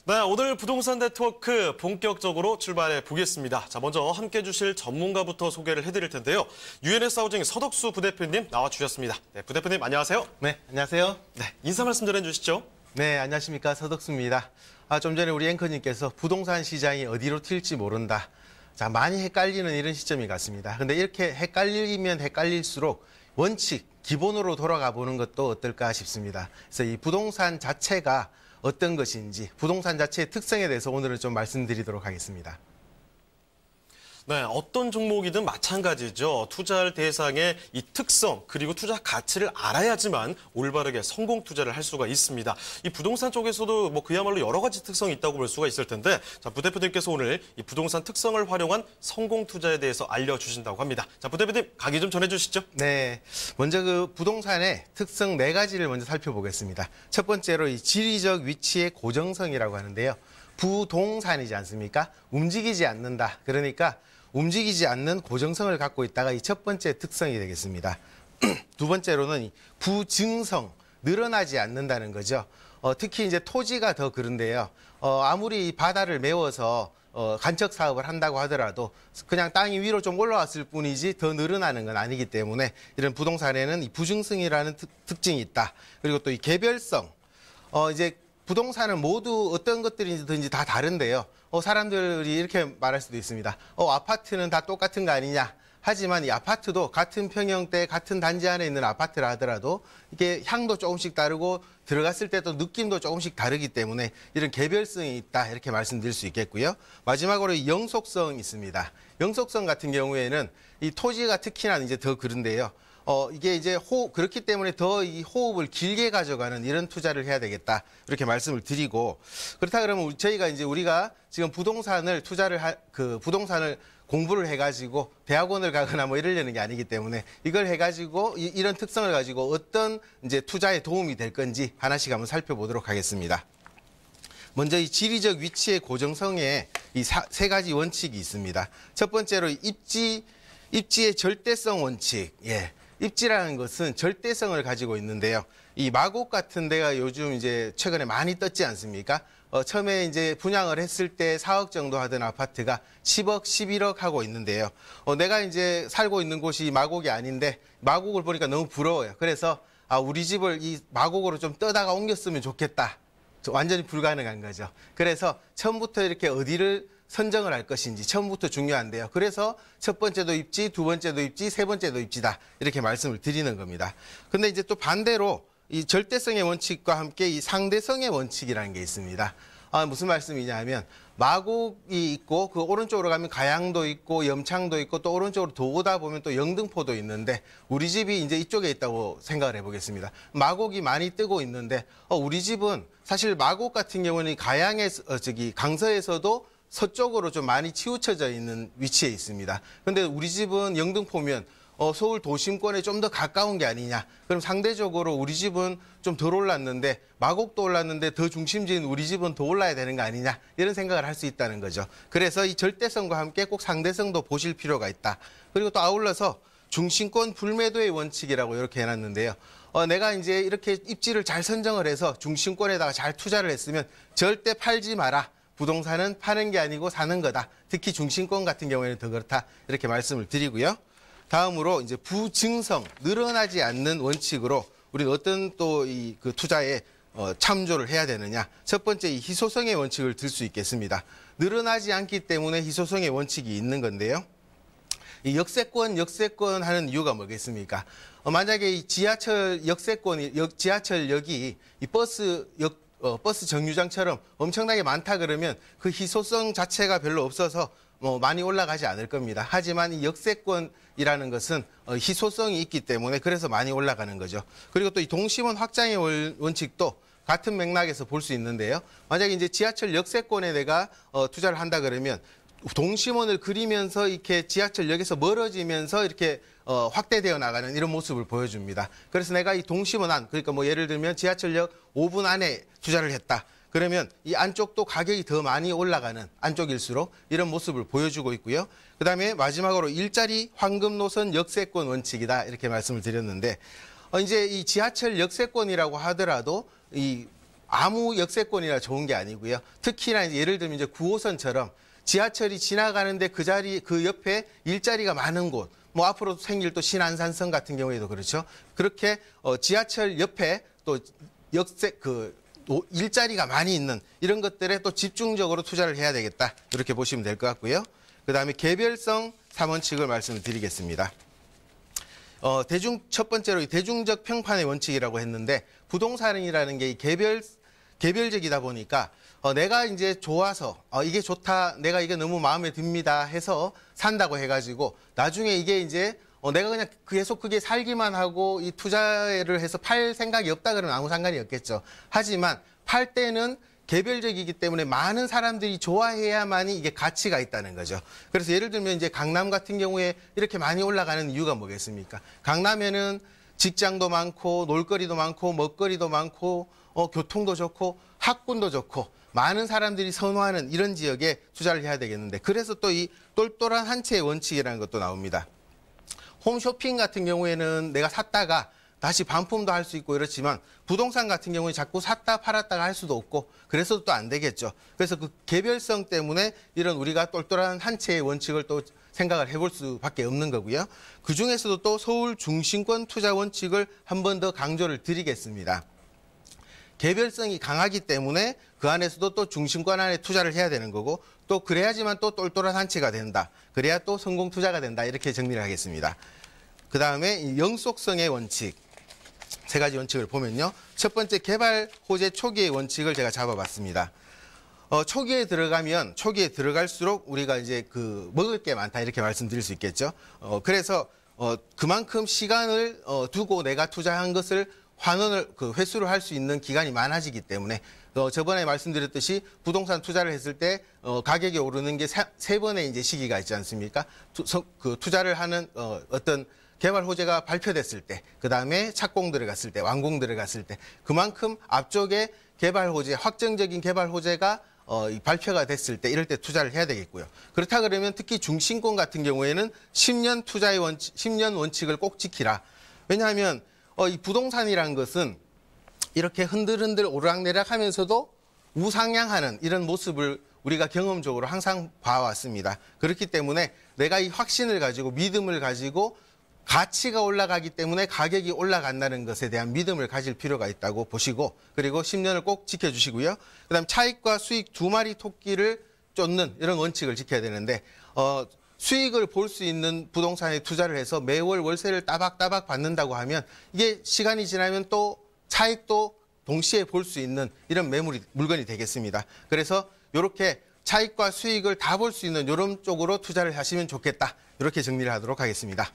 네, 오늘 부동산 네트워크 본격적으로 출발해 보겠습니다. 자, 먼저 함께 해주실 전문가부터 소개를 해드릴 텐데요. UNS 하우징 서덕수 부대표님 나와주셨습니다. 네, 부대표님 안녕하세요. 네, 안녕하세요. 네, 인사 말씀 전해주시죠. 네, 안녕하십니까. 서덕수입니다. 좀 전에 우리 앵커님께서 부동산 시장이 어디로 튈지 모른다. 자, 많이 헷갈리는 이런 시점이 같습니다. 근데 이렇게 헷갈리면 헷갈릴수록 원칙, 기본으로 돌아가 보는 것도 어떨까 싶습니다. 그래서 이 부동산 자체가 어떤 것인지, 부동산 자체의 특성에 대해서 오늘은 좀 말씀드리도록 하겠습니다. 네, 어떤 종목이든 마찬가지죠. 투자할 대상의 이 특성 그리고 투자 가치를 알아야지만 올바르게 성공 투자를 할 수가 있습니다. 이 부동산 쪽에서도 그야말로 여러 가지 특성이 있다고 볼 수가 있을 텐데, 자, 부대표님께서 오늘 이 부동산 특성을 활용한 성공 투자에 대해서 알려주신다고 합니다. 자, 부대표님 강의 좀 전해주시죠. 네, 먼저 그 부동산의 특성 4가지를 먼저 살펴보겠습니다. 첫 번째로 이 지리적 위치의 고정성이라고 하는데요. 부동산이지 않습니까? 움직이지 않는다. 그러니까 움직이지 않는 고정성을 갖고 있다가 이 첫 번째 특성이 되겠습니다. 두 번째로는 부증성, 늘어나지 않는다는 거죠. 특히 이제 토지가 더 그런데요. 아무리 바다를 메워서 간척 사업을 한다고 하더라도 그냥 땅이 위로 좀 올라왔을 뿐이지 더 늘어나는 건 아니기 때문에 이런 부동산에는 이 부증성이라는 특징이 있다. 그리고 또 이 개별성, 이제 부동산은 모두 어떤 것들이든지 다 다른데요. 사람들이 이렇게 말할 수도 있습니다. 아파트는 다 똑같은 거 아니냐. 하지만 이 아파트도 같은 평형대, 같은 단지 안에 있는 아파트라 하더라도 이게 향도 조금씩 다르고 들어갔을 때도 느낌도 조금씩 다르기 때문에 이런 개별성이 있다. 이렇게 말씀드릴 수 있겠고요. 마지막으로 이 영속성이 있습니다. 영속성 같은 경우에는 이 토지가 특히나 이제 더 그런데요. 이게 이제 그렇기 때문에 더 이 호흡을 길게 가져가는 이런 투자를 해야 되겠다. 이렇게 말씀을 드리고, 그렇다 그러면 저희가 이제 우리가 지금 부동산을 부동산을 공부를 해가지고 대학원을 가거나 이러려는 게 아니기 때문에 이걸 해가지고 이런 특성을 가지고 어떤 이제 투자에 도움이 될 건지 하나씩 한번 살펴보도록 하겠습니다. 먼저 이 지리적 위치의 고정성에 이 3가지 원칙이 있습니다. 첫 번째로 입지의 절대성 원칙. 예. 입지라는 것은 절대성을 가지고 있는데요. 이 마곡 같은 데가 요즘 이제 최근에 많이 떴지 않습니까? 처음에 이제 분양을 했을 때 4억 정도 하던 아파트가 10억, 11억 하고 있는데요. 내가 이제 살고 있는 곳이 마곡이 아닌데 마곡을 보니까 너무 부러워요. 그래서 우리 집을 이 마곡으로 좀 떠다가 옮겼으면 좋겠다. 완전히 불가능한 거죠. 그래서 처음부터 이렇게 어디를 선정을 할 것인지 처음부터 중요한데요. 그래서 첫 번째도 입지, 두 번째도 입지, 세 번째도 입지다. 이렇게 말씀을 드리는 겁니다. 근데 이제 또 반대로 이 절대성의 원칙과 함께 이 상대성의 원칙이라는 게 있습니다. 무슨 말씀이냐 하면 마곡이 있고 그 오른쪽으로 가면 가양도 있고 염창도 있고 또 오른쪽으로 더 오다 보면 또 영등포도 있는데 우리 집이 이제 이쪽에 있다고 생각을 해보겠습니다. 마곡이 많이 뜨고 있는데 우리 집은 사실 마곡 같은 경우는 강서에서도 서쪽으로 좀 많이 치우쳐져 있는 위치에 있습니다. 근데 우리 집은 영등포면 서울 도심권에 좀 더 가까운 게 아니냐. 그럼 상대적으로 우리 집은 좀 덜 올랐는데 마곡도 올랐는데 더 중심지인 우리 집은 더 올라야 되는 거 아니냐. 이런 생각을 할 수 있다는 거죠. 그래서 이 절대성과 함께 꼭 상대성도 보실 필요가 있다. 그리고 또 아울러서 중심권 불매도의 원칙이라고 이렇게 해놨는데요. 내가 이제 이렇게 입지를 잘 선정을 해서 중심권에다가 잘 투자를 했으면 절대 팔지 마라. 부동산은 파는 게 아니고 사는 거다. 특히 중심권 같은 경우에는 더 그렇다. 이렇게 말씀을 드리고요. 다음으로 이제 부증성, 늘어나지 않는 원칙으로 우리는 어떤 또 그 투자에 참조를 해야 되느냐. 첫 번째 이 희소성의 원칙을 들 수 있겠습니다. 늘어나지 않기 때문에 희소성의 원칙이 있는 건데요. 이 역세권 하는 이유가 뭐겠습니까? 만약에 이 지하철 지하철역이 이 버스 정류장처럼 엄청나게 많다 그러면 그 희소성 자체가 별로 없어서 많이 올라가지 않을 겁니다. 하지만 이 역세권이라는 것은 희소성이 있기 때문에 그래서 많이 올라가는 거죠. 그리고 또 이 동심원 확장의 원칙도 같은 맥락에서 볼 수 있는데요. 만약에 이제 지하철 역세권에 내가 투자를 한다 그러면 동심원을 그리면서 이렇게 지하철역에서 멀어지면서 이렇게 확대되어 나가는 이런 모습을 보여줍니다. 그래서 내가 이 동심원 안, 그러니까 예를 들면 지하철역 5분 안에 투자를 했다. 그러면 이 안쪽도 가격이 더 많이 올라가는 안쪽일수록 이런 모습을 보여주고 있고요. 그다음에 마지막으로 일자리 황금 노선 역세권 원칙이다. 이렇게 말씀을 드렸는데 이제 이 지하철 역세권이라고 하더라도 이 아무 역세권이나 좋은 게 아니고요. 특히나 이제 예를 들면 이제 9호선처럼 지하철이 지나가는데 그 옆에 일자리가 많은 곳, 뭐 앞으로 생길 또 신안산선 같은 경우에도 그렇죠. 그렇게 지하철 옆에 또 일자리가 많이 있는 이런 것들에 또 집중적으로 투자를 해야 되겠다. 이렇게 보시면 될 것 같고요. 그다음에 개별성 3원칙을 말씀을 드리겠습니다. 첫 번째로 이 대중적 평판의 원칙이라고 했는데 부동산이라는 게 이 개별적이다 보니까 내가 이제 좋아서 이게 좋다, 내가 이게 너무 마음에 듭니다 해서 산다고 해가지고 나중에 이게 이제 내가 그냥 계속 그게 살기만 하고 이 투자를 해서 팔 생각이 없다 그러면 아무 상관이 없겠죠. 하지만 팔 때는 개별적이기 때문에 많은 사람들이 좋아해야만이 이게 가치가 있다는 거죠. 그래서 예를 들면 이제 강남 같은 경우에 이렇게 많이 올라가는 이유가 뭐겠습니까? 강남에는 직장도 많고 놀거리도 많고 먹거리도 많고 교통도 좋고 학군도 좋고 많은 사람들이 선호하는 이런 지역에 투자를 해야 되겠는데 그래서 또 이 똘똘한 한 채의 원칙이라는 것도 나옵니다. 홈쇼핑 같은 경우에는 내가 샀다가 다시 반품도 할 수 있고 이렇지만 부동산 같은 경우에 자꾸 샀다 팔았다가 할 수도 없고 그래서 또 안 되겠죠. 그래서 그 개별성 때문에 이런 우리가 똘똘한 한 채의 원칙을 또 생각을 해볼 수밖에 없는 거고요. 그중에서도 또 서울 중심권 투자 원칙을 한 번 더 강조를 드리겠습니다. 개별성이 강하기 때문에 그 안에서도 또 중심권 안에 투자를 해야 되는 거고 또 그래야지만 또 똘똘한 한 채가 된다. 그래야 또 성공 투자가 된다. 이렇게 정리를 하겠습니다. 그 다음에 영속성의 원칙. 세 가지 원칙을 보면요. 첫 번째 개발 호재 초기의 원칙을 제가 잡아봤습니다. 초기에 들어갈수록 우리가 이제 먹을 게 많다 이렇게 말씀드릴 수 있겠죠. 그래서 그만큼 시간을 두고 내가 투자한 것을 회수를 할 수 있는 기간이 많아지기 때문에 저번에 말씀드렸듯이 부동산 투자를 했을 때 가격이 오르는 게 세 번의 이제 시기가 있지 않습니까? 투자를 하는 어떤 개발 호재가 발표됐을 때, 그 다음에 착공 들어갔을 때, 완공 들어갔을 때, 그만큼 앞쪽에 개발 호재, 확정적인 개발 호재가 발표가 됐을 때, 이럴 때 투자를 해야 되겠고요. 그렇다 그러면 특히 중심권 같은 경우에는 10년 투자의 10년 원칙을 꼭 지키라. 왜냐하면 이 부동산이라는 것은 이렇게 흔들흔들 오르락내리락 하면서도 우상향하는 이런 모습을 우리가 경험적으로 항상 봐왔습니다. 그렇기 때문에 내가 이 확신을 가지고 믿음을 가지고 가치가 올라가기 때문에 가격이 올라간다는 것에 대한 믿음을 가질 필요가 있다고 보시고 그리고 10년을 꼭 지켜주시고요. 그다음 차익과 수익 두 마리 토끼를 쫓는 이런 원칙을 지켜야 되는데 수익을 볼 수 있는 부동산에 투자를 해서 매월 월세를 따박따박 받는다고 하면 이게 시간이 지나면 또 차익도 동시에 볼 수 있는 이런 물건이 되겠습니다. 그래서 이렇게 차익과 수익을 다 볼 수 있는 이런 쪽으로 투자를 하시면 좋겠다. 이렇게 정리를 하도록 하겠습니다.